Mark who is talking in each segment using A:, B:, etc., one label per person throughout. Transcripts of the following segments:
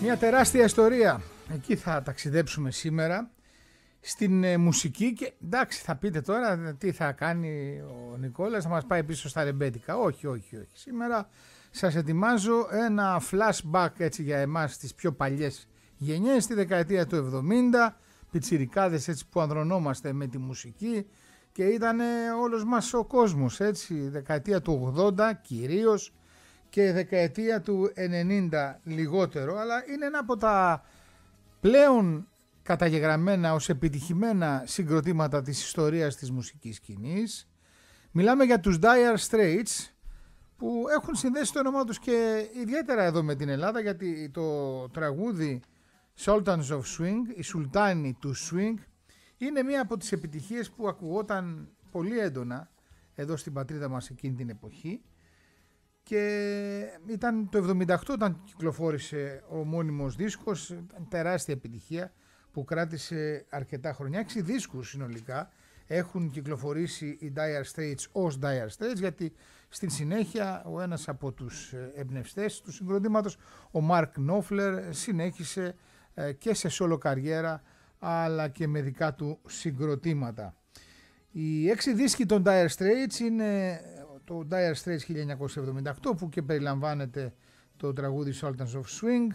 A: Μια τεράστια ιστορία. Εκεί θα ταξιδέψουμε σήμερα στην μουσική και εντάξει θα πείτε τώρα τι θα κάνει ο Νικόλας, θα μας πάει πίσω στα ρεμπέτικα. Όχι. Σήμερα σας ετοιμάζω ένα flashback έτσι για εμάς τις πιο παλιές γενιές, στη δεκαετία του 70, πιτσιρικάδες έτσι που ανδρωνόμαστε με τη μουσική και ήταν όλος μας ο κόσμος έτσι, δεκαετία του 80 κυρίως και δεκαετία του 90 λιγότερο, αλλά είναι ένα από τα πλέον καταγεγραμμένα ως επιτυχημένα συγκροτήματα της ιστορίας της μουσικής σκηνής. Μιλάμε για τους Dire Straits που έχουν συνδέσει το όνομά τους και ιδιαίτερα εδώ με την Ελλάδα, γιατί το τραγούδι Sultans of Swing, οι Σουλτάνοι του Swing, είναι μία από τις επιτυχίες που ακουγόταν πολύ έντονα εδώ στην πατρίδα μας εκείνη την εποχή. Και ήταν το 78 όταν κυκλοφόρησε ο μόνιμος δίσκος, ήταν τεράστια επιτυχία που κράτησε αρκετά χρόνια. 6 δίσκους συνολικά έχουν κυκλοφορήσει οι Dire Straits ως Dire Straits, γιατί στην συνέχεια ο ένας από τους εμπνευστές του συγκροτήματος, ο Mark Knopfler, συνέχισε και σε solo καριέρα αλλά και με δικά του συγκροτήματα. Οι 6 δίσκοι των Dire Straits είναι το Dire Straits 1978 που και περιλαμβάνεται το τραγούδι Sultans of Swing,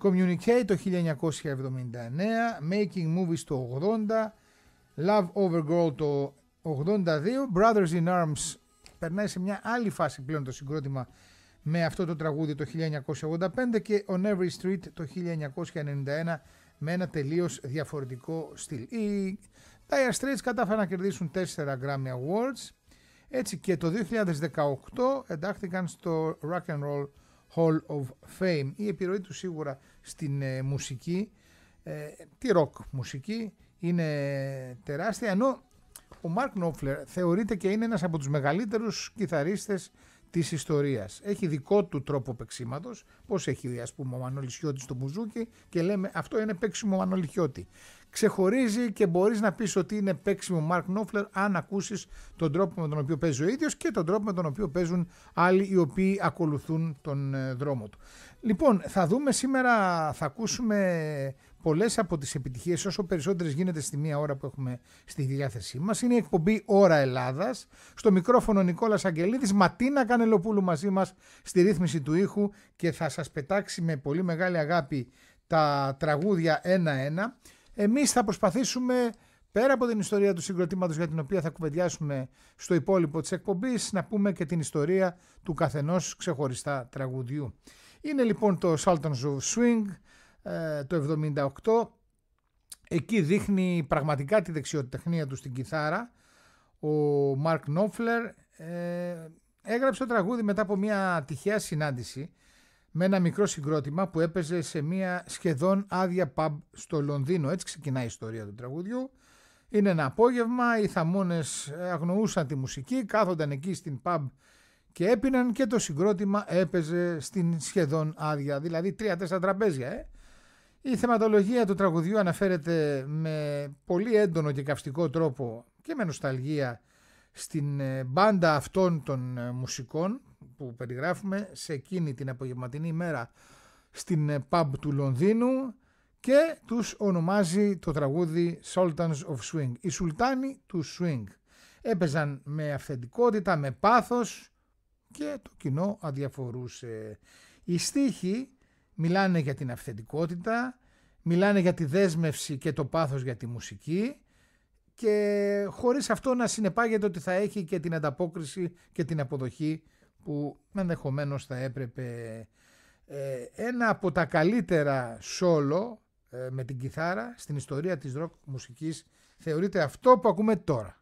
A: Communicate το 1979, Making Movies το 80, Love Over Gold το 82, Brothers in Arms περνάει σε μια άλλη φάση πλέον το συγκρότημα με αυτό το τραγούδι το 1985 και On Every Street το 1991 με ένα τελείως διαφορετικό στυλ. Οι Dire Straits κατάφεραν να κερδίσουν 4 Grammy Awards. Έτσι και το 2018 εντάχθηκαν στο Rock and Roll Hall of Fame. Η επιρροή του σίγουρα στην μουσική, τη rock μουσική, είναι τεράστια, ενώ ο Mark Knopfler θεωρείται και είναι ένας από τους μεγαλύτερους κιθαρίστες της ιστορίας. Έχει δικό του τρόπο παίξηματος, πώς έχει ας πούμε ο Μανολισιώτης στο μπουζούκι και λέμε αυτό είναι παίξιμο Μανολισιώτη. Ξεχωρίζει και μπορείς να πεις ότι είναι παίξιμο Mark Knopfler αν ακούσεις τον τρόπο με τον οποίο παίζει ο ίδιος και τον τρόπο με τον οποίο παίζουν άλλοι οι οποίοι ακολουθούν τον δρόμο του. Λοιπόν, θα δούμε σήμερα, θα ακούσουμε πολλές από τις επιτυχίες, όσο περισσότερες γίνεται στη μία ώρα που έχουμε στη διάθεσή μας. Είναι η εκπομπή Ώρα Ελλάδας. Στο μικρόφωνο Νικόλας Αγγελίδης, Ματίνα Κανελοπούλου μαζί μας στη ρύθμιση του ήχου και θα σας πετάξει με πολύ μεγάλη αγάπη τα τραγούδια ένα-ένα. Εμείς θα προσπαθήσουμε, πέρα από την ιστορία του συγκροτήματος για την οποία θα κουβεντιάσουμε στο υπόλοιπο της εκπομπής, να πούμε και την ιστορία του καθενός ξεχωριστά τραγουδιού. Είναι λοιπόν το Sultans of Swing, το 78. Εκεί δείχνει πραγματικά τη δεξιοτεχνία του στην κιθάρα. Ο Mark Knopfler έγραψε το τραγούδι μετά από μια τυχαία συνάντηση με ένα μικρό συγκρότημα που έπαιζε σε μια σχεδόν άδεια pub στο Λονδίνο. Έτσι ξεκινάει η ιστορία του τραγουδιού. Είναι ένα απόγευμα, οι θαμώνες αγνοούσαν τη μουσική, κάθονταν εκεί στην pub και έπιναν και το συγκρότημα έπαιζε στην σχεδόν άδεια, δηλαδή 3-4 τραπέζια. Η θεματολογία του τραγουδιού αναφέρεται με πολύ έντονο και καυστικό τρόπο και με νοσταλγία στην μπάντα αυτών των μουσικών που περιγράφουμε σε εκείνη την απογευματινή ημέρα στην pub του Λονδίνου και τους ονομάζει το τραγούδι Sultans of Swing. Οι Σουλτάνοι του Swing έπαιζαν με αυθεντικότητα, με πάθος και το κοινό αδιαφορούσε. Οι στίχοι μιλάνε για την αυθεντικότητα, μιλάνε για τη δέσμευση και το πάθος για τη μουσική και χωρίς αυτό να συνεπάγεται ότι θα έχει και την ανταπόκριση και την αποδοχή που ενδεχομένως θα έπρεπε. Ένα από τα καλύτερα solo με την κιθάρα στην ιστορία της rock μουσικής θεωρείται αυτό που ακούμε τώρα.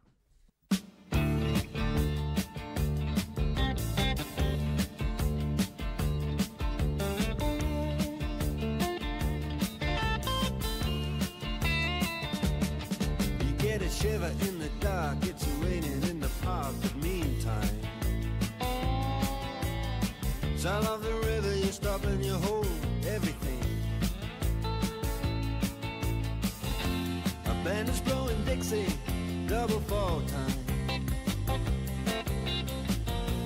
B: Shiver in the dark, it's raining in the park, but meantime sound of the river, you stop and you hold everything. A band is blowing Dixie, double fall time.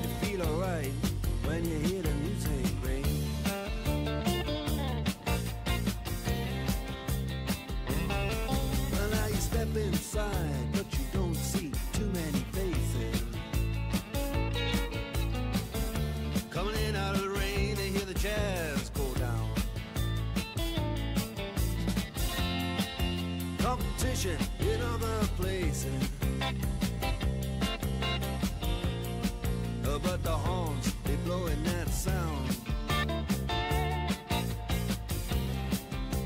B: You feel alright when you hear the music ring. competition in other places. But the horns, they blowing that sound.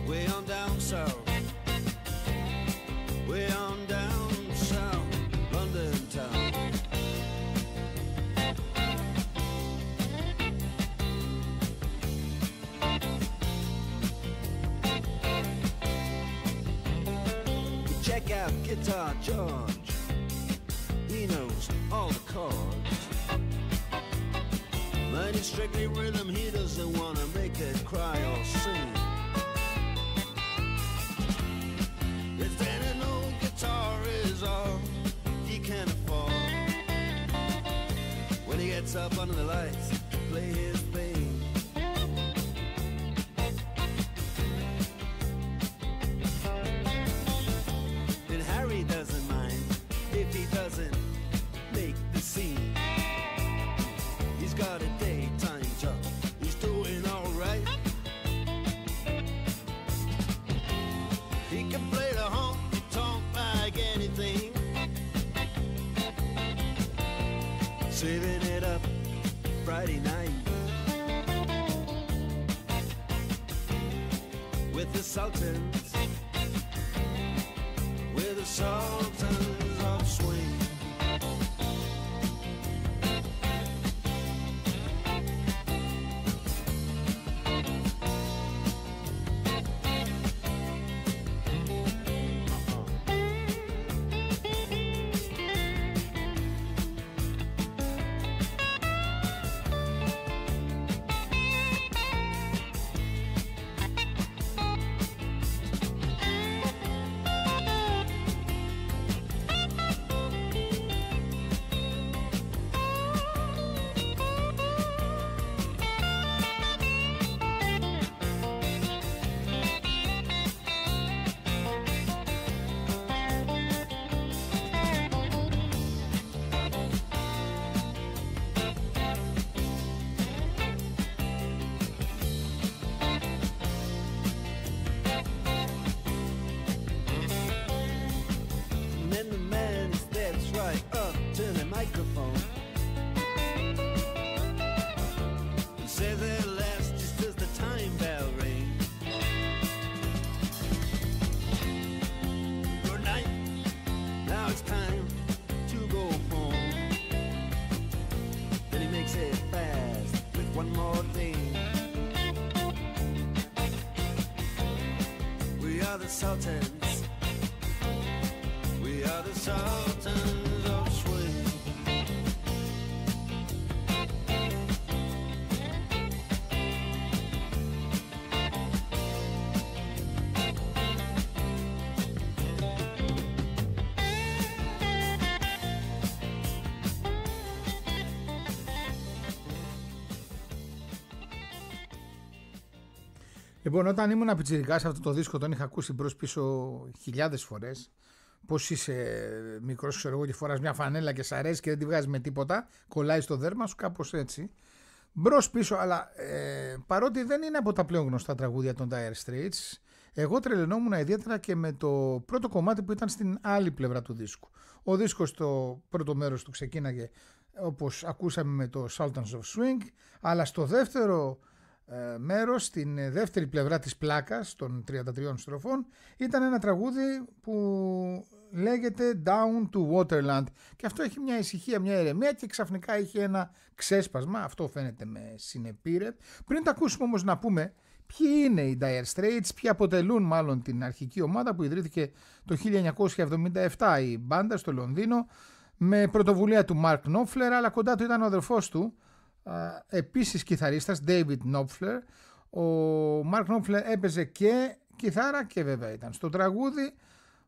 B: Way on down south. Way on down south, London town. Check out Guitar George. He knows all the chords. But it's strictly rhythm, he doesn't want to make it cry or sing. If any old guitar is all he can afford, when he gets up under the lights to play his thing. And Harry doesn't mind if he doesn't make the scene. He's got a daytime job, he's doing alright. He can play the honky-tonk like anything, saving it up Friday night with the Sultans, with the Sultans of Swing. Sultans, we are the Sultans of Swing.
A: Λοιπόν, όταν ήμουν πιτσιρικάς, αυτό το δίσκο τον είχα ακούσει μπρος πίσω χιλιάδες φορές. Πώς είσαι μικρός, ξέρω εγώ, και φοράς μια φανέλα και σ' αρέσει και δεν τη βγάζεις με τίποτα, κολλάει στο δέρμα σου, κάπως έτσι. Μπρος πίσω, αλλά παρότι δεν είναι από τα πλέον γνωστά τραγούδια των Dire Straits, εγώ τρελαινόμουν ιδιαίτερα και με το πρώτο κομμάτι που ήταν στην άλλη πλευρά του δίσκου. Ο δίσκος στο πρώτο μέρος του ξεκίναγε όπως ακούσαμε με το Sultans of Swing, αλλά στο δεύτερο μέρος, στην δεύτερη πλευρά της πλάκας των 33 στροφών, ήταν ένα τραγούδι που λέγεται Down to Waterland, και αυτό έχει μια ησυχία, μια ηρεμία, και ξαφνικά είχε ένα ξέσπασμα. Αυτό φαίνεται με συνεπήρε. Πριν τα ακούσουμε όμως, να πούμε ποιοι είναι οι Dire Straits, ποιοι αποτελούν μάλλον την αρχική ομάδα που ιδρύθηκε το 1977 η μπάντα στο Λονδίνο με πρωτοβουλία του Mark Knopfler, αλλά κοντά του ήταν ο αδερφός του, επίσης κιθαρίστας, David Knopfler. Ο Mark Knopfler έπαιζε και κιθάρα και βέβαια ήταν στο τραγούδι.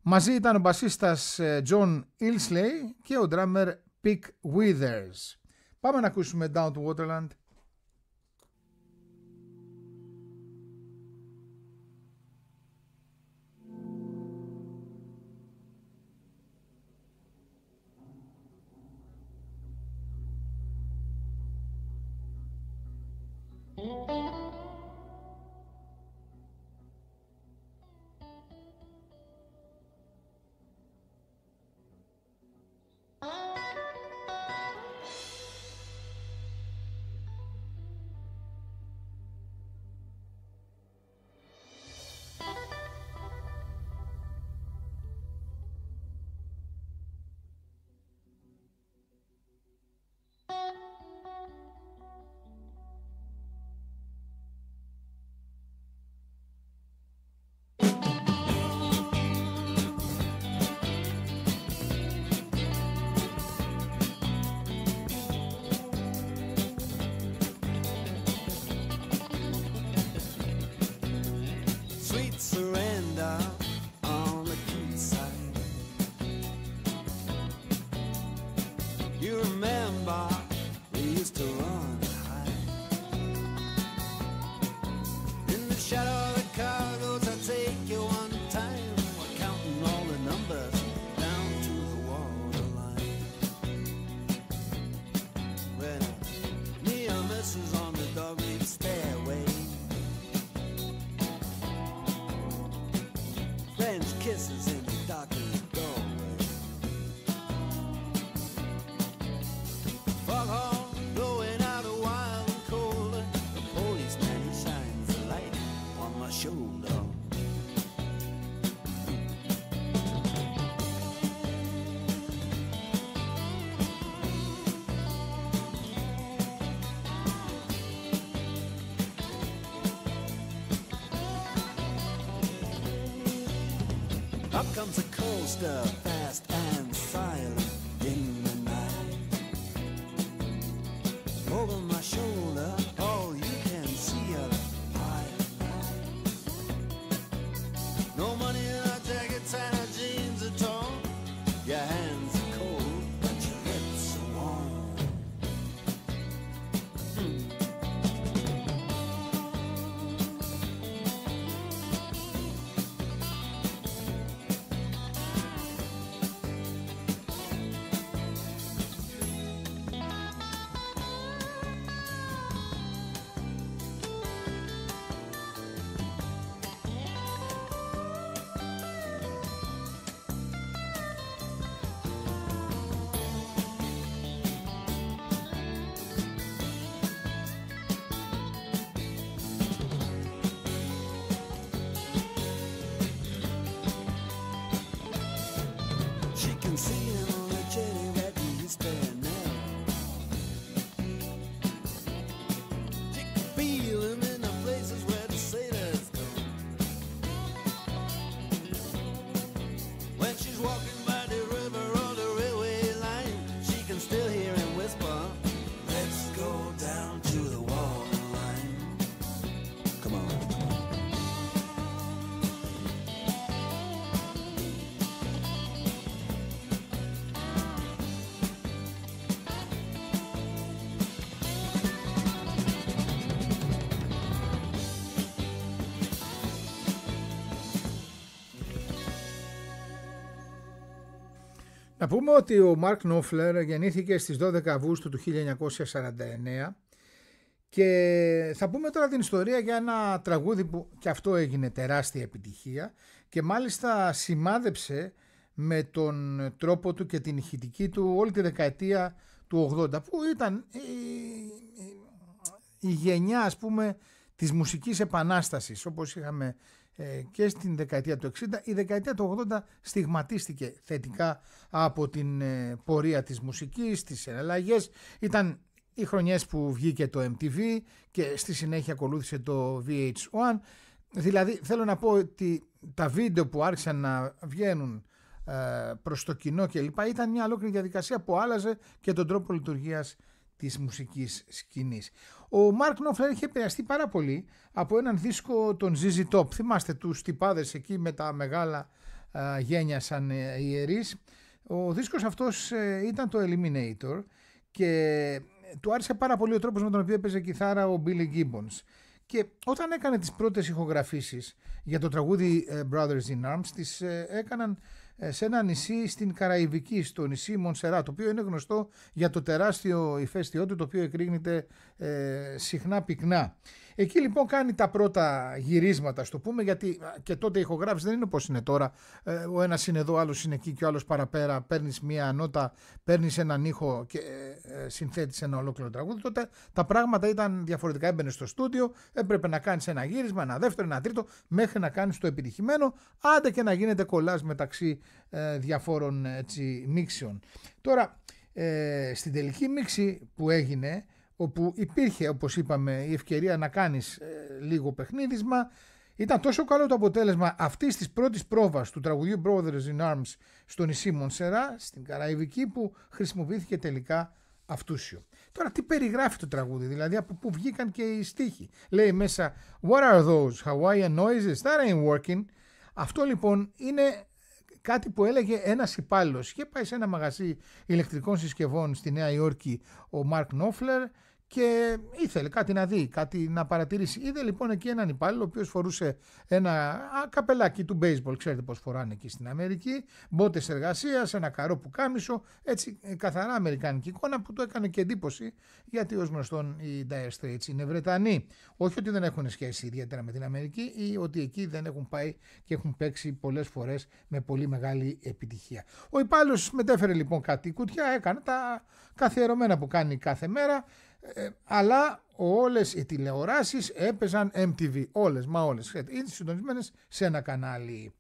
A: Μαζί ήταν ο μπασίστας John Ilsley και ο drummer Pick Withers. Πάμε να ακούσουμε Down to Waterland.
B: shadow of the cargoes, I'll take you one time. We're counting all the numbers down to the waterline. When neon misses on the dog-eat stairway, French kisses in the darkened doorway. Foghorn blowing out a wild and cold. The policeman, he shines the light on my shoulder. Up comes a coaster, fast and silent in the night. Over my shoulder, all you can see are the pile. No money in our jackets and our jeans are torn. Your hands are cold, but your lips are warm. She can see him on the jetty that he's standing there. She can feel him in the places where the sailors go. When she's walking by the river or the railway line, she can still hear him whisper, let's go down to the waterline. Come on.
A: Να πούμε ότι ο Μαρκ Νόφλερ γεννήθηκε στις 12 Αυγούστου του 1949 και θα πούμε τώρα την ιστορία για ένα τραγούδι που και αυτό έγινε τεράστια επιτυχία και μάλιστα σημάδεψε με τον τρόπο του και την ηχητική του όλη τη δεκαετία του 80 που ήταν η γενιά, ας πούμε, της μουσικής επανάστασης, όπως είχαμε και στην δεκαετία του 60. Η δεκαετία του 80 στιγματίστηκε θετικά από την πορεία της μουσικής, τις εναλλαγές. Ήταν οι χρονιές που βγήκε το MTV και στη συνέχεια ακολούθησε το VH1. Δηλαδή θέλω να πω ότι τα βίντεο που άρχισαν να βγαίνουν προς το κοινό και λοιπά ήταν μια ολόκληρη διαδικασία που άλλαζε και τον τρόπο λειτουργίας της μουσικής σκηνής. Ο Μαρκ Νόφλερ είχε επηρεαστεί πάρα πολύ από έναν δίσκο των ZZ Top. Θυμάστε τους τυπάδες εκεί με τα μεγάλα γένια σαν ιερείς. Ο δίσκος αυτός ήταν το Eliminator και του άρεσε πάρα πολύ ο τρόπος με τον οποίο έπαιζε κιθάρα ο Billy Gibbons. Και όταν έκανε τις πρώτες ηχογραφήσεις για το τραγούδι Brothers in Arms, τις έκαναν σε ένα νησί στην Καραϊβική, στο νησί Μονσερά, το οποίο είναι γνωστό για το τεράστιο ηφαίστειό του, το οποίο εκρήγνεται συχνά πυκνά. Εκεί λοιπόν κάνει τα πρώτα γυρίσματα, στο πούμε, γιατί και τότε η ηχογράφηση δεν είναι όπως είναι τώρα. Ο ένας είναι εδώ, ο άλλος είναι εκεί και ο άλλος παραπέρα. Παίρνεις μία νότα, παίρνεις έναν ήχο και συνθέτεις ένα ολόκληρο τραγούδι. Τότε τα πράγματα ήταν διαφορετικά. Έμπαινες στο στούντιο, έπρεπε να κάνεις ένα γύρισμα, ένα δεύτερο, ένα τρίτο, μέχρι να κάνεις το επιτυχημένο, άντε και να γίνεται κολλάζ μεταξύ διαφόρων μίξεων. Τώρα, στην τελική μίξη που έγινε, όπου υπήρχε, όπως είπαμε, η ευκαιρία να κάνεις λίγο παιχνίδισμα, ήταν τόσο καλό το αποτέλεσμα αυτής της πρώτης πρόβας του τραγουδιού Brothers in Arms στο νησί Μονσερά, στην Καραϊβική, που χρησιμοποιήθηκε τελικά αυτούσιο. Τώρα τι περιγράφει το τραγούδι, δηλαδή από πού βγήκαν και οι στίχοι. Λέει μέσα What are those Hawaiian noises? That ain't working. Αυτό λοιπόν είναι κάτι που έλεγε ένας υπάλληλος. Είχε πάει σε ένα μαγαζί ηλεκτρικών συσκευών στη Νέα Υόρκη ο Μαρκ Νόφλερ και ήθελε κάτι να δει, κάτι να παρατηρήσει. Είδε λοιπόν εκεί έναν υπάλληλο, ο οποίος φορούσε ένα καπελάκι του baseball, ξέρετε πώς φοράνε εκεί στην Αμερική, μπότες εργασίας, ένα καρό πουκάμισο, έτσι καθαρά αμερικάνικη εικόνα που του έκανε και εντύπωση, γιατί ως γνωστόν οι Dire Straits είναι Βρετανοί. Όχι ότι δεν έχουν σχέση ιδιαίτερα με την Αμερική ή ότι εκεί δεν έχουν πάει και έχουν παίξει πολλές φορές με πολύ μεγάλη επιτυχία. Ο υπάλληλος μετέφερε λοιπόν κάτι κουτιά, έκανε τα καθιερωμένα που κάνει κάθε μέρα. Αλλά όλες οι τηλεοράσεις έπαιζαν MTV, όλες, είναι συντονισμένες σε ένα κανάλι.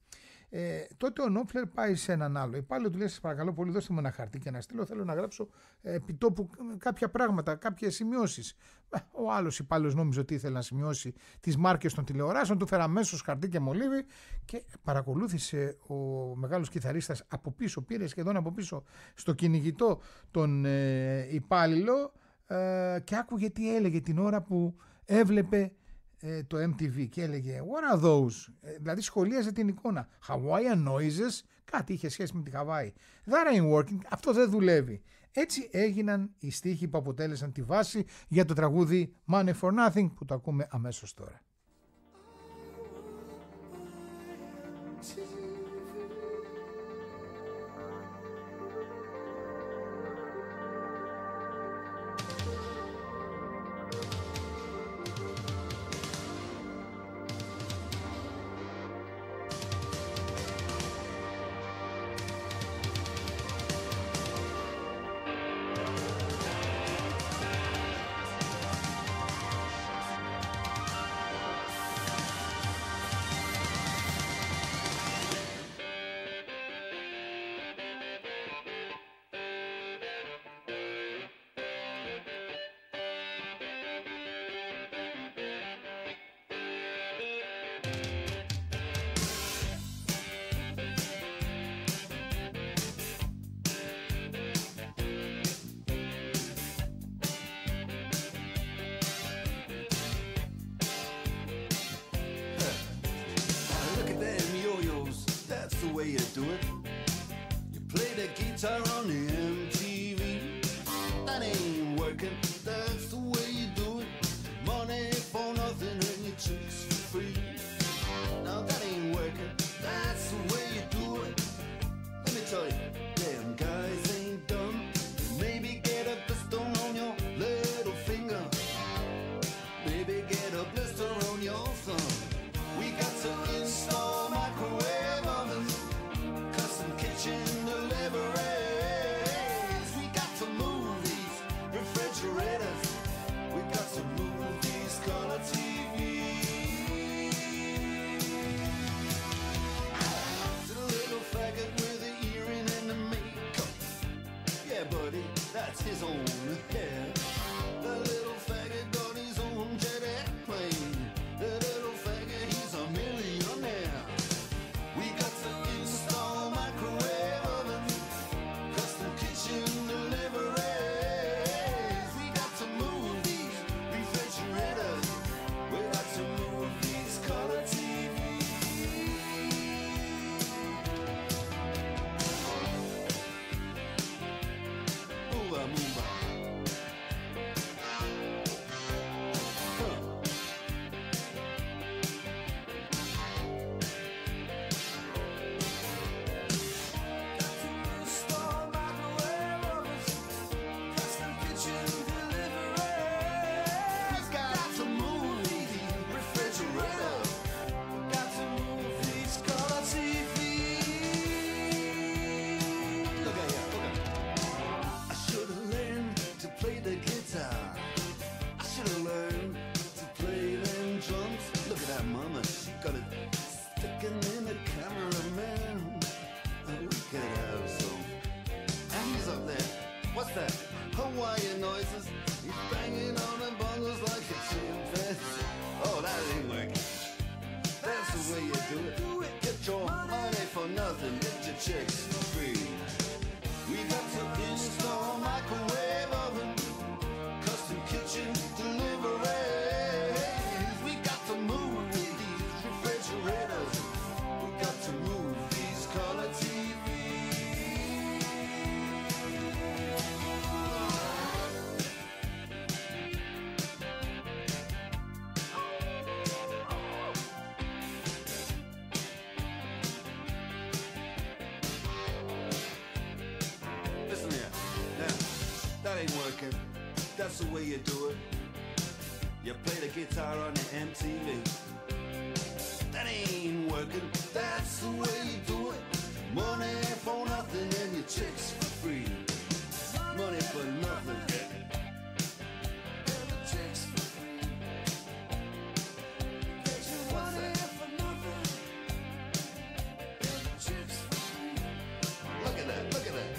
A: Τότε ο Νόπφλερ πάει σε έναν άλλο υπάλληλο, του λέει: σας παρακαλώ πολύ, δώστε μου ένα χαρτί και να στείλω, θέλω να γράψω επιτόπου κάποια πράγματα, κάποιες σημειώσεις. Ο άλλος υπάλληλος νόμιζε ότι ήθελε να σημειώσει τις μάρκες των τηλεοράσεων, του φέρε αμέσως χαρτί και μολύβι και παρακολούθησε ο μεγάλος κιθαρίστας από πίσω, πήρε σχεδόν από πίσω στο κυνηγητό τον υπάλληλο και άκουγε τι έλεγε την ώρα που έβλεπε το MTV και έλεγε what are those, δηλαδή σχολίαζε την εικόνα, Hawaiian noises, κάτι είχε σχέση με τη Χαβάη, that ain't working, αυτό δεν δουλεύει. Έτσι έγιναν οι στίχοι που αποτέλεσαν τη βάση για το τραγούδι Money for Nothing που το ακούμε αμέσως τώρα.
B: way you do it. You play the guitar on the MTV. That ain't working, that's the way you do it. Money for nothing and your chicks for free. Now that ain't working, that's the way you do it. Let me tell you, damn guys ain't dumb. Maybe get a blister on your little finger. Maybe get a blister on your thumb. We got to install microwave ovens, custom kitchen delivery. ain't working. That's the way you do it. You play the guitar on the MTV. That ain't working. That's the way you do it. Money for nothing and your chicks for free. Money for nothing. Chicks for free. What's that? Chicks for free. Look at that, look at that.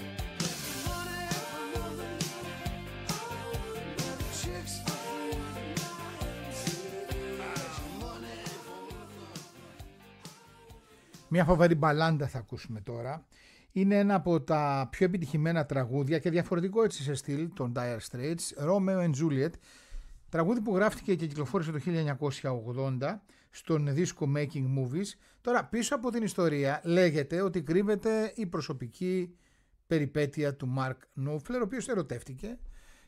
A: Μια φοβερή μπαλάντα θα ακούσουμε τώρα. Είναι ένα από τα πιο επιτυχημένα τραγούδια και διαφορετικό έτσι σε στυλ των Dire Straits, Romeo and Juliet. Τραγούδι που γράφτηκε και κυκλοφόρησε το 1980 στον δίσκο Making Movies. Τώρα πίσω από την ιστορία λέγεται ότι κρύβεται η προσωπική περιπέτεια του Mark Knopfler, ο οποίος ερωτεύτηκε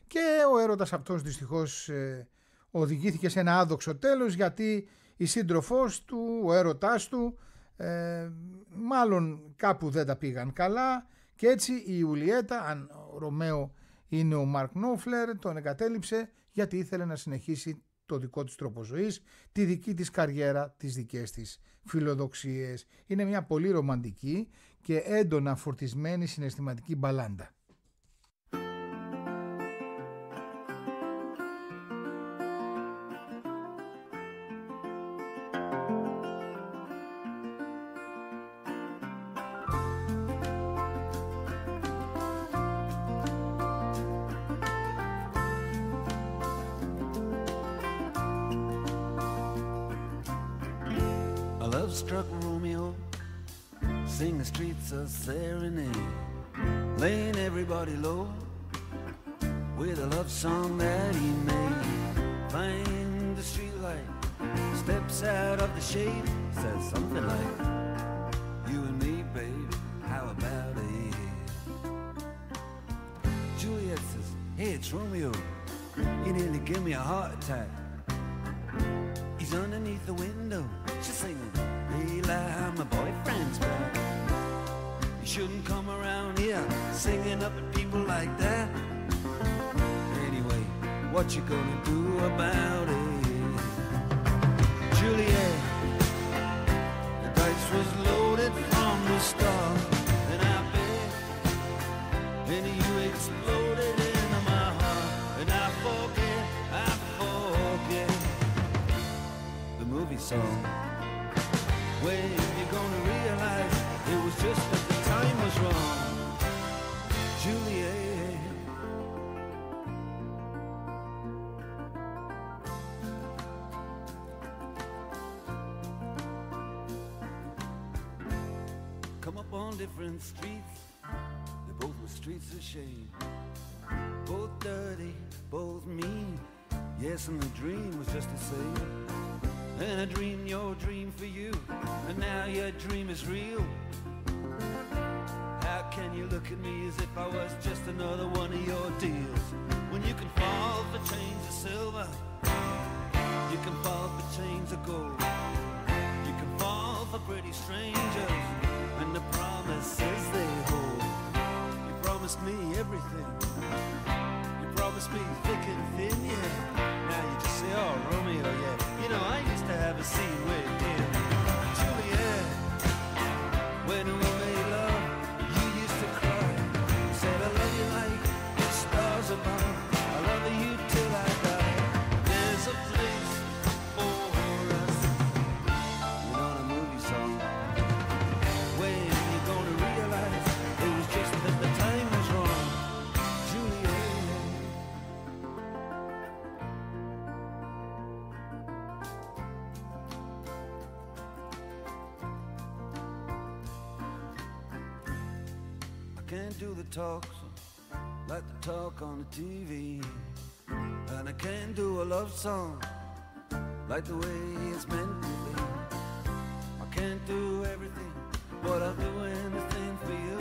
A: και ο έρωτας αυτός δυστυχώς οδηγήθηκε σε ένα άδοξο τέλος, γιατί η σύντροφός του, ο έρωτάς του, μάλλον κάπου δεν τα πήγαν καλά και έτσι η Ιουλιέτα, αν ο Ρωμαίο είναι ο Μαρκ Νόφλερ, τον εγκατέλειψε γιατί ήθελε να συνεχίσει το δικό της τρόπο ζωής, τη δική της καριέρα, τις δικές της φιλοδοξίες. Είναι μια πολύ ρομαντική και έντονα φορτισμένη συναισθηματική μπαλάντα.
B: Struck Romeo, sing the streets a serenade, laying everybody low with a love song that he made. Find the streetlight, steps out of the shade, says something like, you and me, babe, how about it? Juliet says, hey, it's Romeo, you nearly gave me a heart attack. He's underneath the window, she's singing, Eli, my boyfriend's back. You shouldn't come around here singing up at people like that. Anyway, what you gonna do about it? Juliet, the dice was loaded from the start, and I bet, and you exploded into my heart, and I forget the movie song. When you're gonna realize it was just that the time was wrong, Juliet. Come up on different streets, they both were streets of shame, both dirty, both mean, yes, and the dream was just the same. And I dreamed your dream for you, and now your dream is real. How can you look at me as if I was just another one of your deals? When you can fall for chains of silver, you can fall for chains of gold, you can fall for pretty strangers and the promises they hold. You promised me everything, you promised me thick and thin, yeah. Now you just say, oh, Romeo, yeah. You know, I used to have a scene with him. Juliet, when we made love, you used to cry. You said, I love you like the stars above. I love you till I die. There's a place for us. You know the movie song. When you're gonna realize it was just that the time was wrong. Juliet. Can't do the talks like the talk on the TV, and I can't do a love song like the way it's meant to be. I can't do everything, but I'll do anything for you.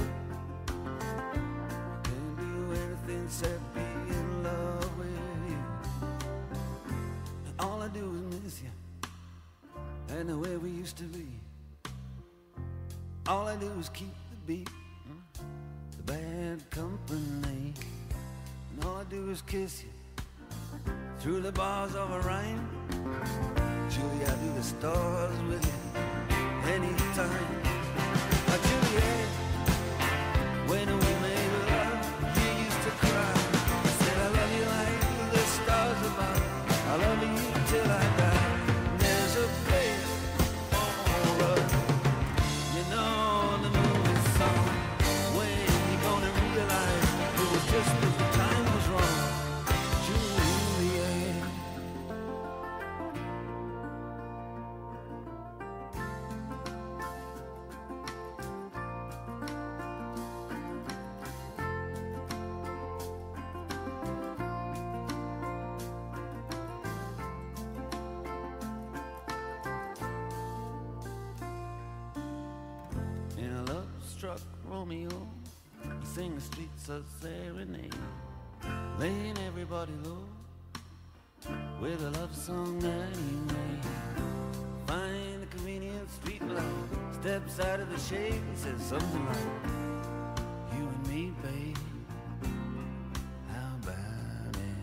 B: I can't do anything except be in love with you. And all I do is miss you and the way we used to be. All I do is keep the beat, bad company. And all I do is kiss you through the bars of a rhyme. Julie, I do the stars with you anytime. Juliet, when we made love, you used to cry. I said I love you like the stars above. I love you till I die. There's a place for us, you know, the movie song. When you gonna realize it was just that the time was wrong, Juliet. In a love-struck Romeo, you sing the streets a serenade, laying everybody low with a love song that you made. Find a convenient street light, steps out of the shade and says something like, you and me, babe, how about it?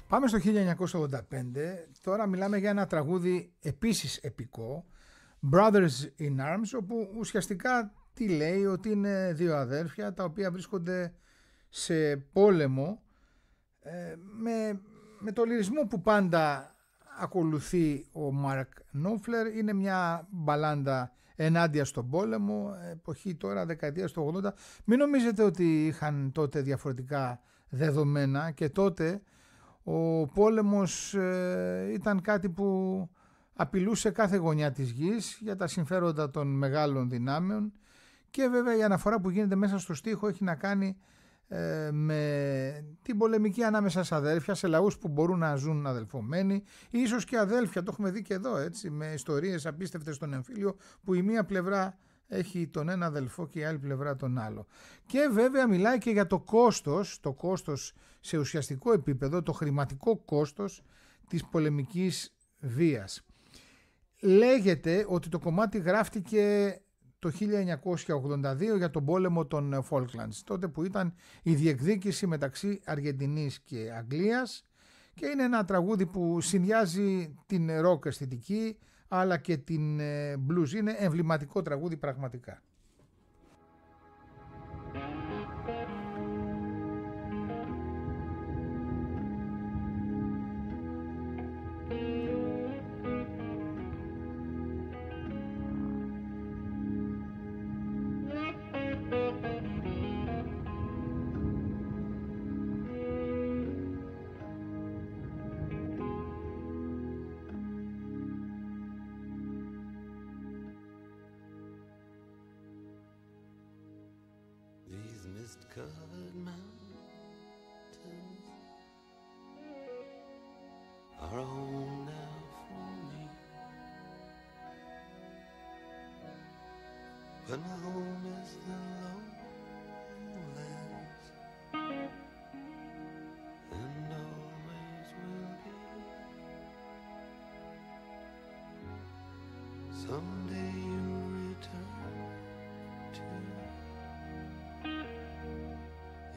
A: Πάμε στο 1985, τώρα μιλάμε για ένα τραγούδι επίσης επικό, Brothers in Arms, όπου ουσιαστικά τι λέει, ότι είναι δύο αδέρφια τα οποία βρίσκονται σε πόλεμο, με το λυρισμό που πάντα ακολουθεί ο Μαρκ Νόφλερ. Είναι μια μπαλάντα ενάντια στον πόλεμο, εποχή τώρα δεκαετίας του 80. Μην νομίζετε ότι είχαν τότε διαφορετικά δεδομένα, και τότε ο πόλεμος ήταν κάτι που απειλούσε κάθε γωνιά της γης για τα συμφέροντα των μεγάλων δυνάμεων, και βέβαια η αναφορά που γίνεται μέσα στο στίχο έχει να κάνει με την πολεμική ανάμεσα σε αδέλφια, σε λαούς που μπορούν να ζουν αδελφωμένοι, ίσως και αδέλφια, το έχουμε δει και εδώ, έτσι, με ιστορίες απίστευτες στον εμφύλιο, που η μία πλευρά έχει τον ένα αδελφό και η άλλη πλευρά τον άλλο. Και βέβαια μιλάει και για το κόστος σε ουσιαστικό επίπεδο, το χρηματικό κόστος της πολεμικής βίας. Λέγεται ότι το κομμάτι γράφτηκε το 1982 για τον πόλεμο των Falklands, τότε που ήταν η διεκδίκηση μεταξύ Αργεντινής και Αγγλίας, και είναι ένα τραγούδι που συνδυάζει την rock αισθητική αλλά και την blues. Είναι εμβληματικό τραγούδι πραγματικά.
B: Mist-covered mountains are home now for me, but my home is the lowlands, and always will be. Someday you'll return to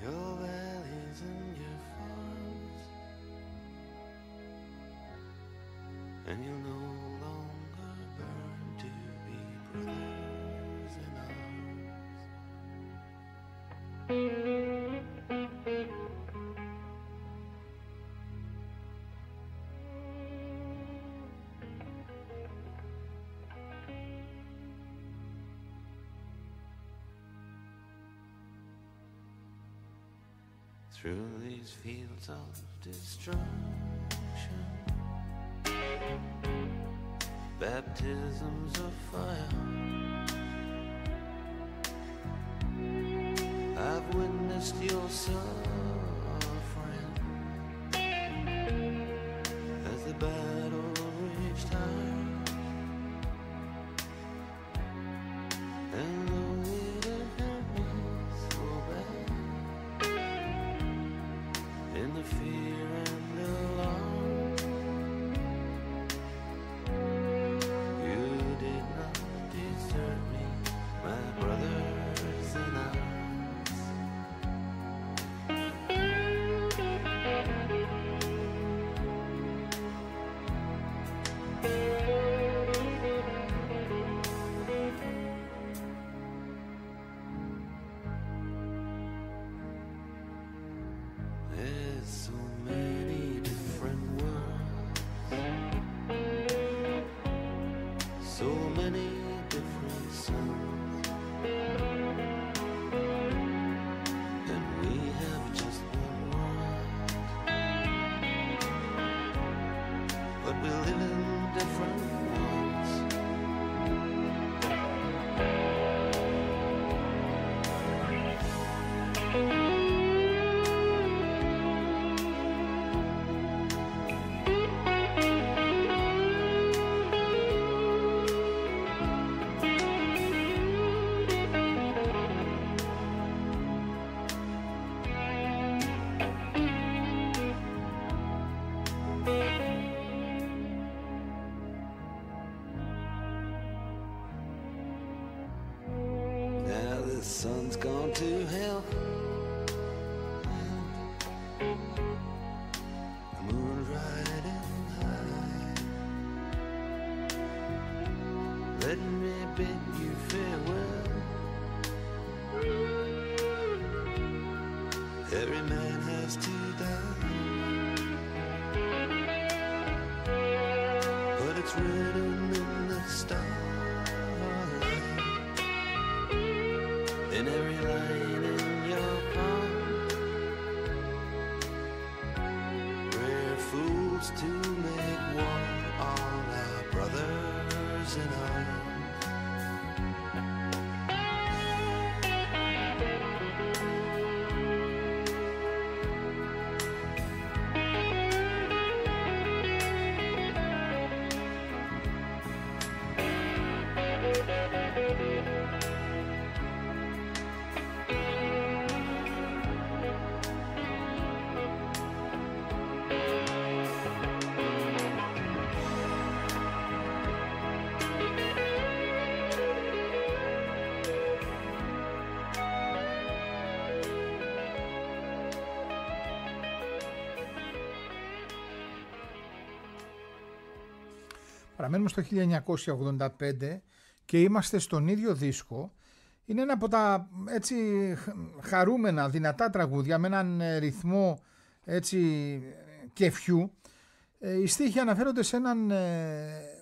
B: your valleys and your farms, and you'll no longer burn to be brothers in arms. through these fields of destruction, baptisms of fire. I've witnessed your suffering as the battle raged high, and though it had hurt me so bad, in the fear and alarm, you did not desert me, my brothers and I. Sun's gone to hell, the moon's riding high. Let me bid you farewell. Every man has to die, but it's written in the stars. In every line in your palm, we're fools to make war on our brothers in arms.
A: Παραμένουμε στο 1985 και είμαστε στον ίδιο δίσκο. Είναι ένα από τα έτσι χαρούμενα, δυνατά τραγούδια με έναν ρυθμό έτσι κεφιού. Οι στίχοι αναφέρονται σε έναν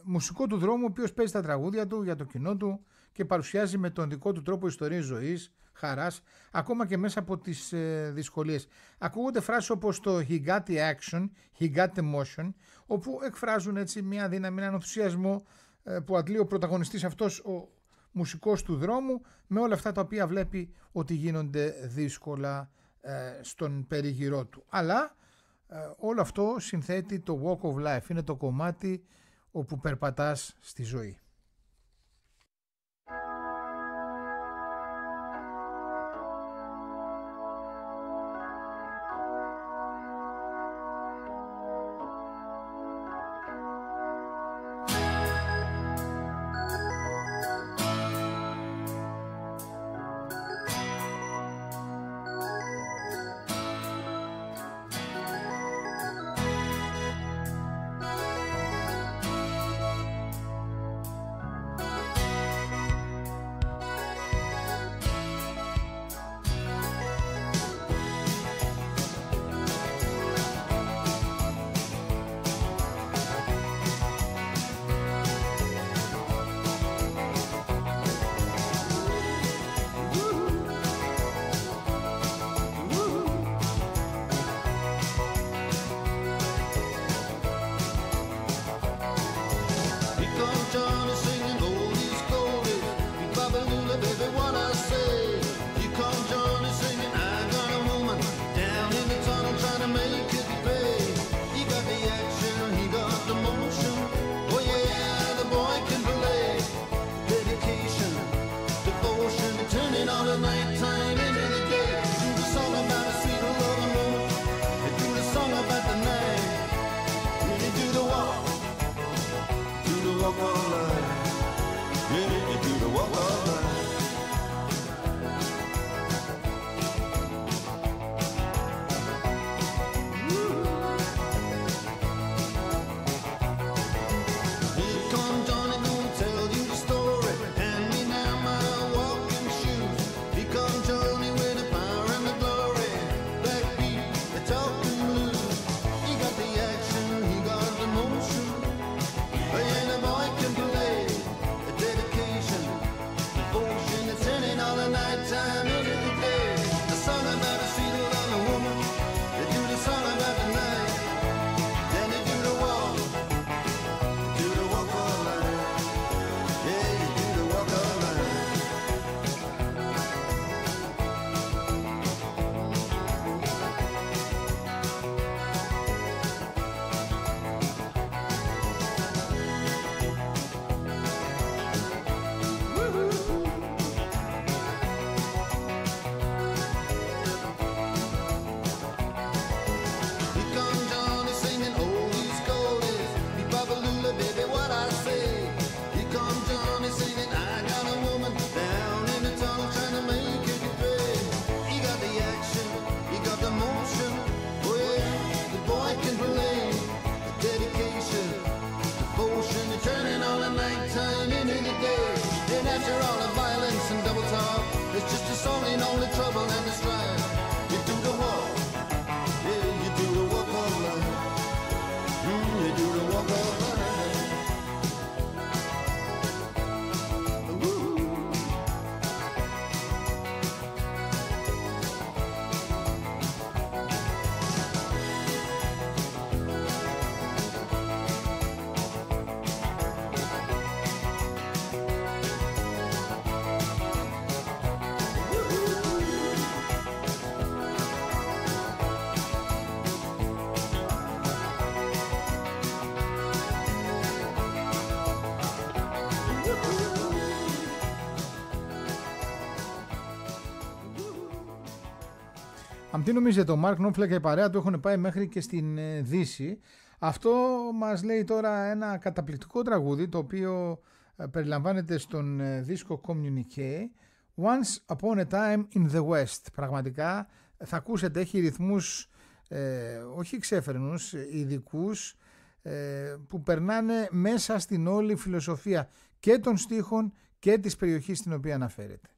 A: μουσικό του δρόμου, ο οποίος παίζει τα τραγούδια του για το κοινό του και παρουσιάζει με τον δικό του τρόπο ιστορίες ζωής, χαράς, ακόμα και μέσα από τις δυσκολίες. Ακούγονται φράσεις όπως το «He got the action», «He got the motion», όπου εκφράζουν έτσι μια δύναμη, έναν ενθουσιασμό που αντλεί ο πρωταγωνιστής αυτός, ο μουσικός του δρόμου, με όλα αυτά τα οποία βλέπει ότι γίνονται δύσκολα στον περίγυρό του. Αλλά όλο αυτό συνθέτει το walk of life, είναι το κομμάτι όπου περπατάς στη ζωή.
B: walk of life. Yeah, you do the walk of life.
A: Τι νομίζετε, ο Μάρκ Νόφλε και η παρέα του έχουν πάει μέχρι και στην Δύση. Αυτό μας λέει τώρα ένα καταπληκτικό τραγούδι, το οποίο περιλαμβάνεται στον δίσκο Communique, Once Upon a Time in the West. Πραγματικά θα ακούσετε, έχει ρυθμούς όχι ξέφρενους, ειδικούς, που περνάνε μέσα στην όλη φιλοσοφία και των στίχων και της περιοχής στην οποία αναφέρεται.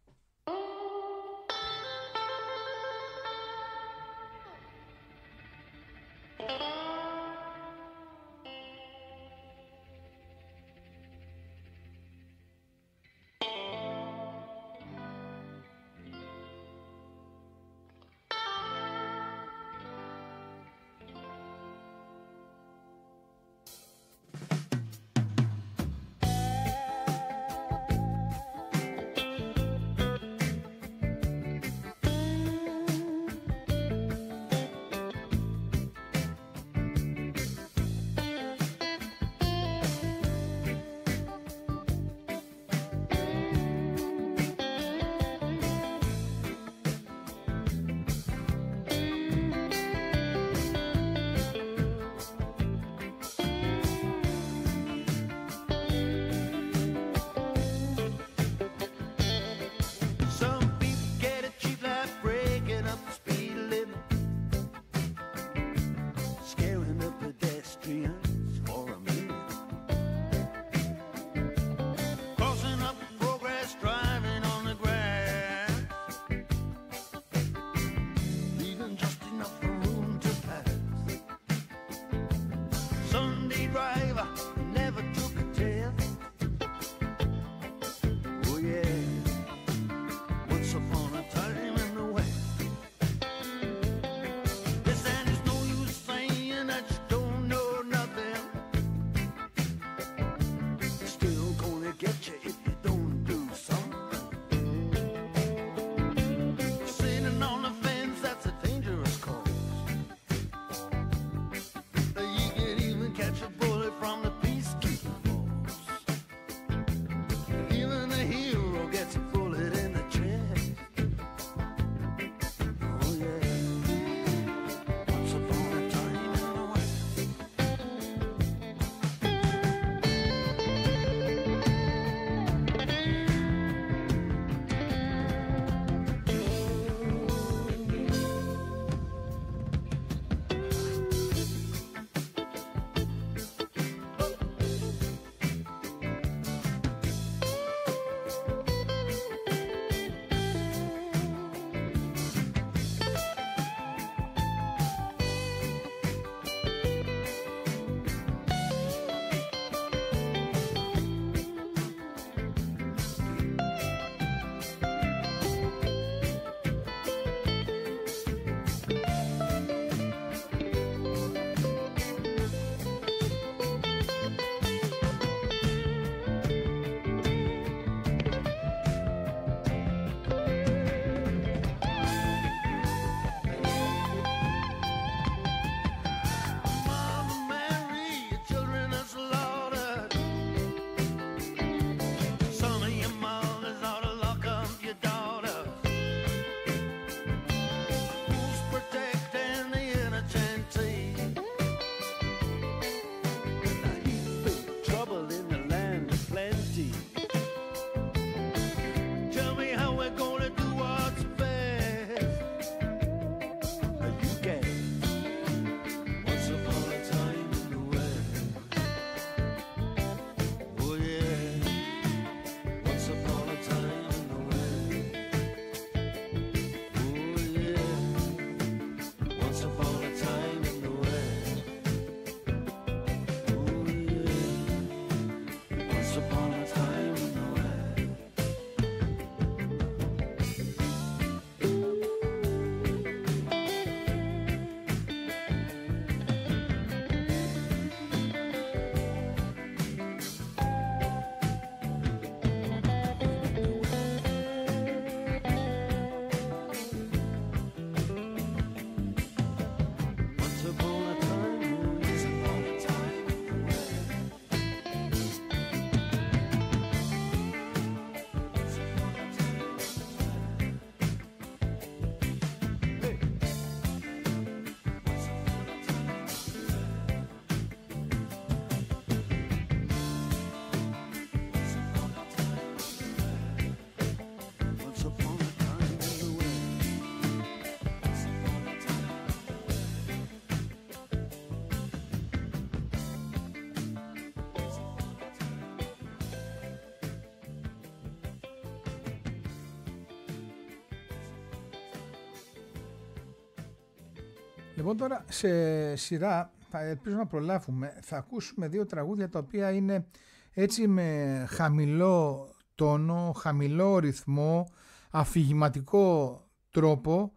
A: Λοιπόν, τώρα σε σειρά, ελπίζω να προλάβουμε, θα ακούσουμε 2 τραγούδια τα οποία είναι έτσι με χαμηλό τόνο, χαμηλό ρυθμό, αφηγηματικό τρόπο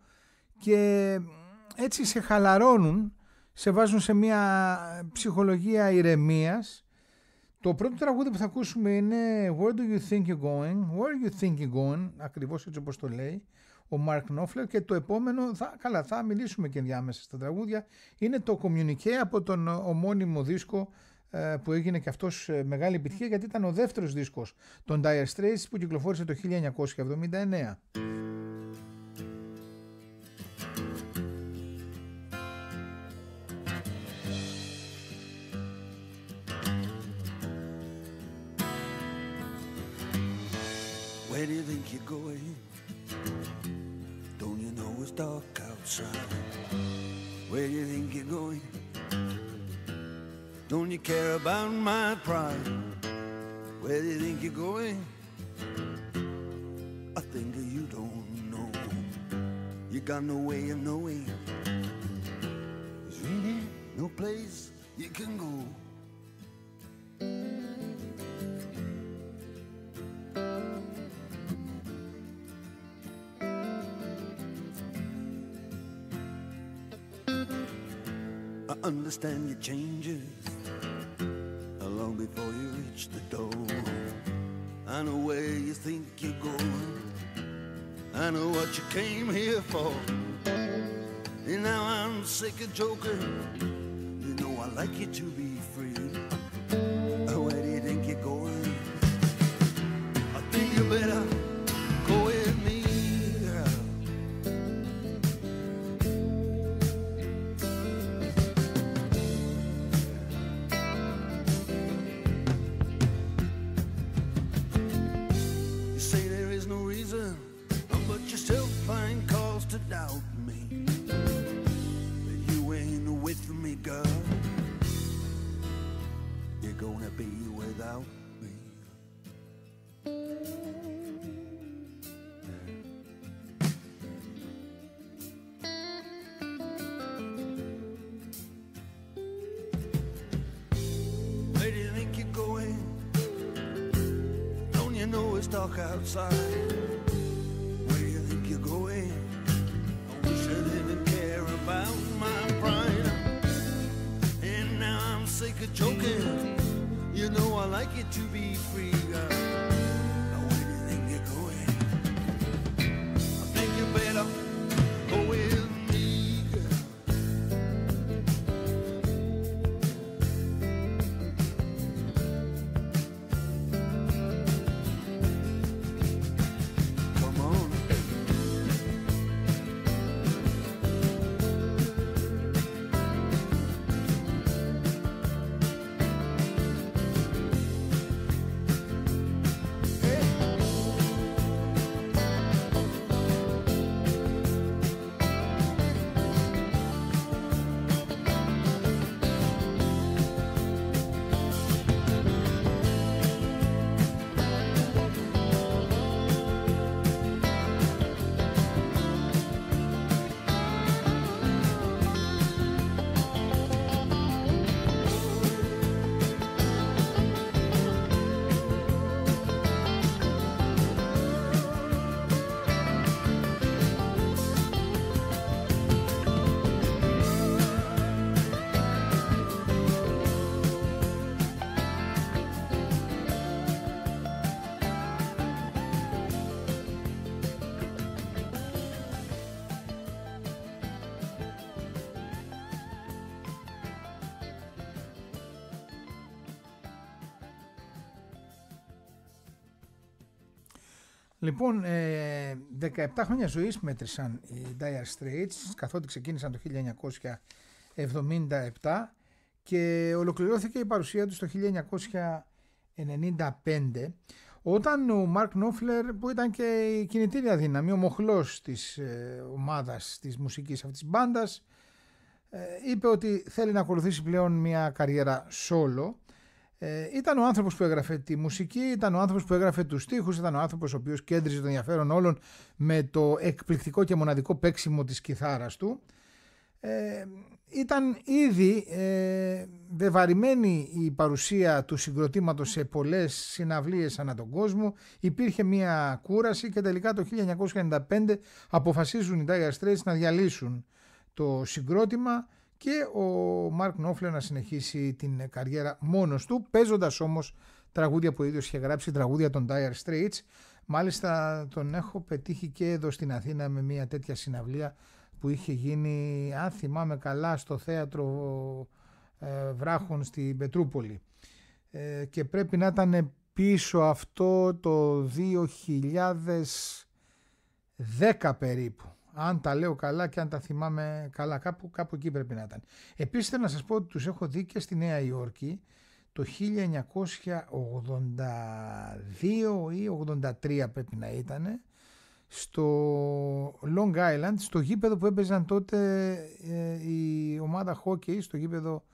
A: και έτσι σε χαλαρώνουν, σε βάζουν σε μια ψυχολογία ηρεμίας. Το πρώτο τραγούδι που θα ακούσουμε είναι Where do you think you're going? Where you think you're going? Ακριβώς έτσι όπως το λέει ο Mark Knopfler. Και το επόμενο, θα μιλήσουμε και ενδιάμεσα στα τραγούδια, είναι το Communique από τον ομώνυμο δίσκο που έγινε και αυτός μεγάλη επιτυχία, γιατί ήταν ο δεύτερος δίσκος των Dire Straits που κυκλοφόρησε το 1979.
B: Where do you think you're going? Don't you know it's dark outside? Where do you think you're going? Don't you care about my pride? Where do you think you're going? I think you don't know. You got no way of knowing. There's really no place you can go. I understand your changes long before you reach the door. I know where you think you're going. I know what you came here for. And now I'm sick of joking. You know I like you to be free. Where do you think you're going? I think you better go with me, girl. Doubt me, but you ain't with me, girl. You're gonna be without me. Where do you think you're going? Don't you know it's dark outside? Where do you think you're going? About my pride, and now I'm sick of joking. You know I like it to be free, girl. Now where do you think you're going? I think you better go with me, girl. Come on.
A: Λοιπόν, 17 χρόνια ζωής μέτρησαν οι Dire Straits, καθότι ξεκίνησαν το 1977 και ολοκληρώθηκε η παρουσία τους το 1995, όταν ο Mark Knopfler, που ήταν και η κινητήρια δύναμη, ο μοχλός της ομάδας, της μουσικής αυτής της μπάντας, είπε ότι θέλει να ακολουθήσει πλέον μια καριέρα solo. Ήταν ο άνθρωπος που έγραφε τη μουσική, ήταν ο άνθρωπος που έγραφε τους στίχους, ήταν ο άνθρωπος ο οποίος κέντριζε το ενδιαφέρον όλων με το εκπληκτικό και μοναδικό παίξιμο της κιθάρας του. Ήταν ήδη βεβαρημένη η παρουσία του συγκροτήματος σε πολλές συναυλίες ανά τον κόσμο. Υπήρχε μια κούραση και τελικά το 1995 αποφασίζουν οι Dire Straits να διαλύσουν το συγκρότημα και ο Mark Knopfler να συνεχίσει την καριέρα μόνος του, παίζοντας όμως τραγούδια που ο ίδιος είχε γράψει, τραγούδια των Dire Straits. Μάλιστα τον έχω πετύχει και εδώ στην Αθήνα με μια τέτοια συναυλία που είχε γίνει, αν θυμάμαι καλά, στο θέατρο Βράχων στην Πετρούπολη, και πρέπει να ήταν πίσω αυτό το 2010 περίπου, αν τα λέω καλά και αν τα θυμάμαι καλά, κάπου εκεί πρέπει να ήταν. Επίσης θέλω να σας πω ότι τους έχω δει και στη Νέα Υόρκη το 1982 ή 83 πρέπει να ήταν, στο Long Island, στο γήπεδο που έπαιζαν τότε η ομάδα hockey, στο γήπεδο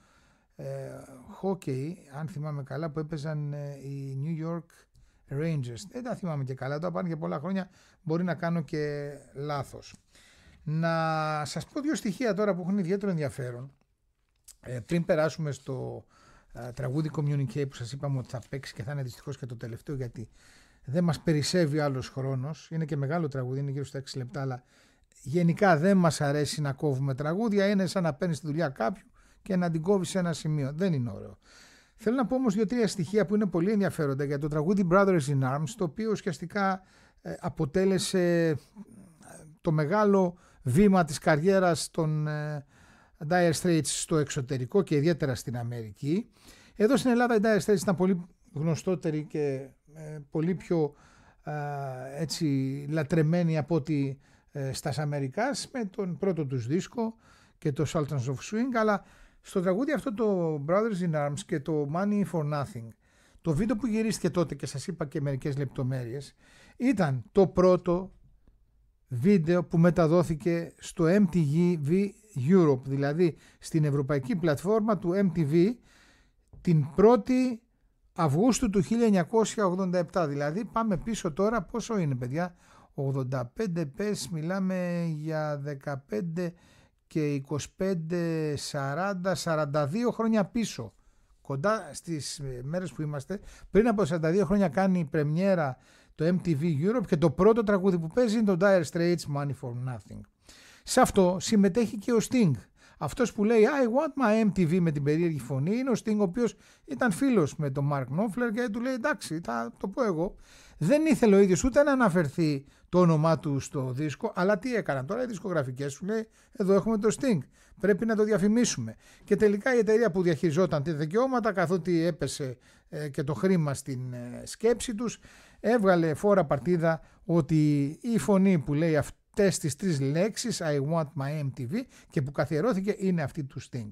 A: hockey, αν θυμάμαι καλά, που έπαιζαν οι New York Rangers. Δεν τα θυμάμαι και καλά, το πάνε και πολλά χρόνια, μπορεί να κάνω και λάθος. Να σας πω δύο στοιχεία τώρα που έχουν ιδιαίτερο ενδιαφέρον, πριν περάσουμε στο τραγούδι Communique που σας είπαμε ότι θα παίξει και θα είναι δυστυχώς και το τελευταίο, γιατί δεν μας περισσεύει άλλος χρόνος. Είναι και μεγάλο τραγούδι, είναι γύρω στα 6 λεπτά, αλλά γενικά δεν μας αρέσει να κόβουμε τραγούδια. Είναι σαν να παίρνεις τη δουλειά κάποιου και να την κόβεις σε ένα σημείο. Δεν είναι ωραίο. Θέλω να πω όμως 2-3 στοιχεία που είναι πολύ ενδιαφέροντα για το τραγούδι Brothers in Arms, το οποίο ουσιαστικά αποτέλεσε το μεγάλο βήμα της καριέρας των Dire Straits στο εξωτερικό και ιδιαίτερα στην Αμερική. Εδώ στην Ελλάδα οι Dire Straits ήταν πολύ γνωστότεροι και πολύ πιο έτσι λατρεμένοι από ότι στα Αμερικάς με τον πρώτο τους δίσκο και το Sultans of Swing, αλλά στο τραγούδι αυτό το Brothers in Arms και το Money for Nothing, το βίντεο που γυρίστηκε τότε και σας είπα και μερικές λεπτομέρειες, ήταν το πρώτο βίντεο που μεταδόθηκε στο MTV Europe, δηλαδή στην ευρωπαϊκή πλατφόρμα του MTV, την 1η Αυγούστου του 1987. Δηλαδή πάμε πίσω τώρα, πόσο είναι παιδιά, 85 πες, μιλάμε για 15 και 25, 40, 42 χρόνια πίσω, κοντά στις μέρες που είμαστε. Πριν από 42 χρόνια κάνει πρεμιέρα το MTV Europe και το πρώτο τραγούδι που παίζει είναι το Dire Straits Money for Nothing. Σε αυτό συμμετέχει και ο Sting. Αυτός που λέει I want my MTV με την περίεργη φωνή είναι ο Sting, ο οποίος ήταν φίλος με τον Mark Knopfler και του λέει εντάξει, θα το πω εγώ. Δεν ήθελε ο ίδιος ούτε να αναφερθεί το όνομά του στο δίσκο, αλλά τι έκαναν τώρα οι δισκογραφικές, του λέει εδώ έχουμε το Sting, πρέπει να το διαφημίσουμε. Και τελικά η εταιρεία που διαχειριζόταν τη δικαιώματα, καθότι έπεσε και το χρήμα στην σκέψη τους, έβγαλε φόρα παρτίδα ότι η φωνή που λέει αυτές τις τρεις λέξεις I want my MTV και που καθιερώθηκε είναι αυτή του Sting.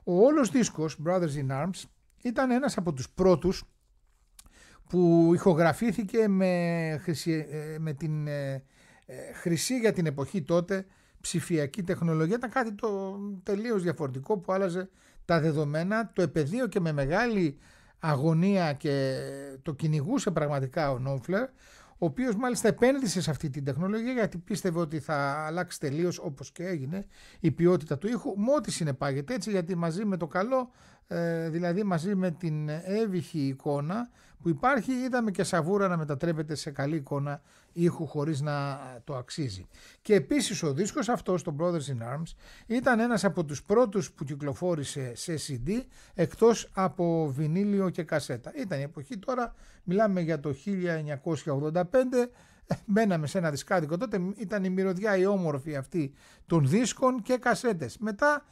A: Ο όλος δίσκος Brothers in Arms ήταν ένας από τους πρώτους που ηχογραφήθηκε με την χρυσή για την εποχή τότε ψηφιακή τεχνολογία. Ήταν κάτι το τελείως διαφορετικό που άλλαζε τα δεδομένα, το επαιδείο και με μεγάλη αγωνία και το κυνηγούσε πραγματικά ο Knopfler, ο οποίος μάλιστα επένδυσε σε αυτή την τεχνολογία γιατί πίστευε ότι θα αλλάξει τελείως, όπως και έγινε, η ποιότητα του ήχου, με ό,τι συνεπάγεται, έτσι, γιατί μαζί με το καλό, δηλαδή μαζί με την έβυχη εικόνα που υπάρχει, είδαμε και σαβούρα να μετατρέπεται σε καλή εικόνα ήχου χωρίς να το αξίζει. Και επίσης ο δίσκος αυτός, το Brothers in Arms, ήταν ένας από τους πρώτους που κυκλοφόρησε σε CD εκτός από βινίλιο και κασέτα. Ήταν η εποχή, τώρα μιλάμε για το 1985, μπαίναμε σε ένα δισκάδικο, τότε ήταν η μυρωδιά η όμορφη αυτή των δίσκων και κασέτες. Μετά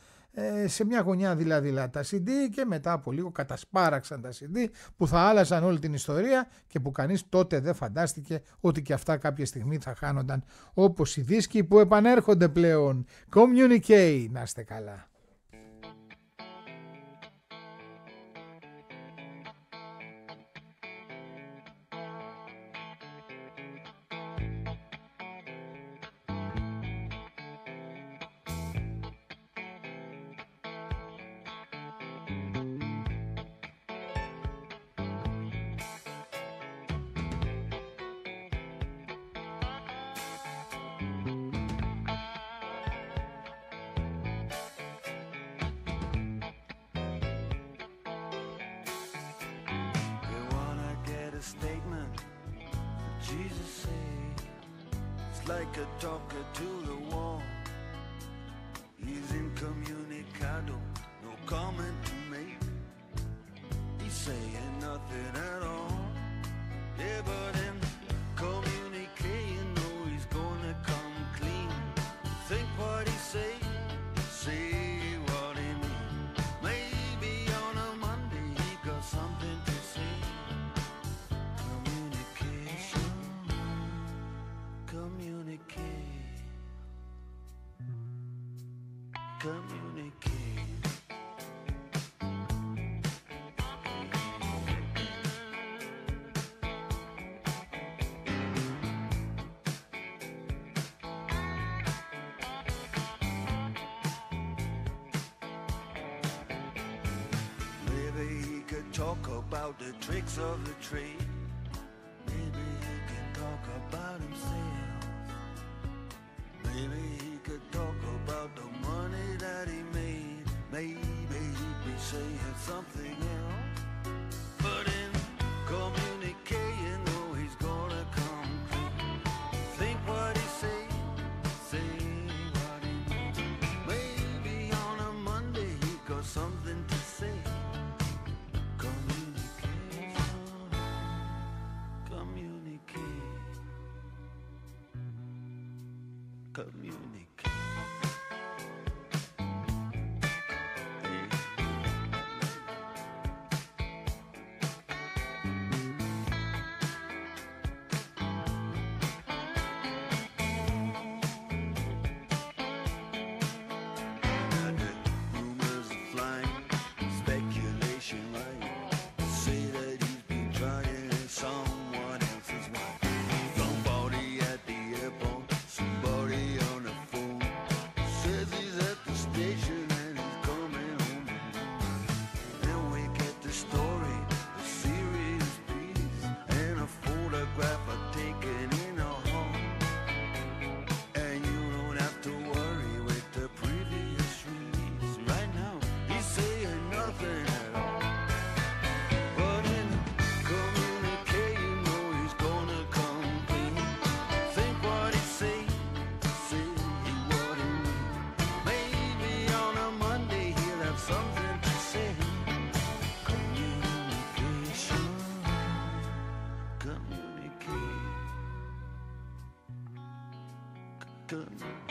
A: σε μια γωνιά δηλαδή τα CD και μετά από λίγο κατασπάραξαν τα CD που θα άλλαζαν όλη την ιστορία και που κανείς τότε δεν φαντάστηκε ότι και αυτά κάποια στιγμή θα χάνονταν, όπως οι δίσκοι που επανέρχονται πλέον. Communique, να είστε καλά.
B: like a talker to the wall. He's incommunicado, no comment to make. He's saying nothing at all. Yeah, but in communicating, know he's gonna come clean. Think what he say what he mean. Maybe on a Monday he got something to say. Communication, communicate, communicate. Talk about the tricks of the trade. Maybe he can talk about himself. Maybe he could talk about the money that he made. Maybe he'd be saying something else. But in communicating, know he's gonna come clean. Think what he say what he means. Maybe on a Monday he got something to say. Communicate. Good.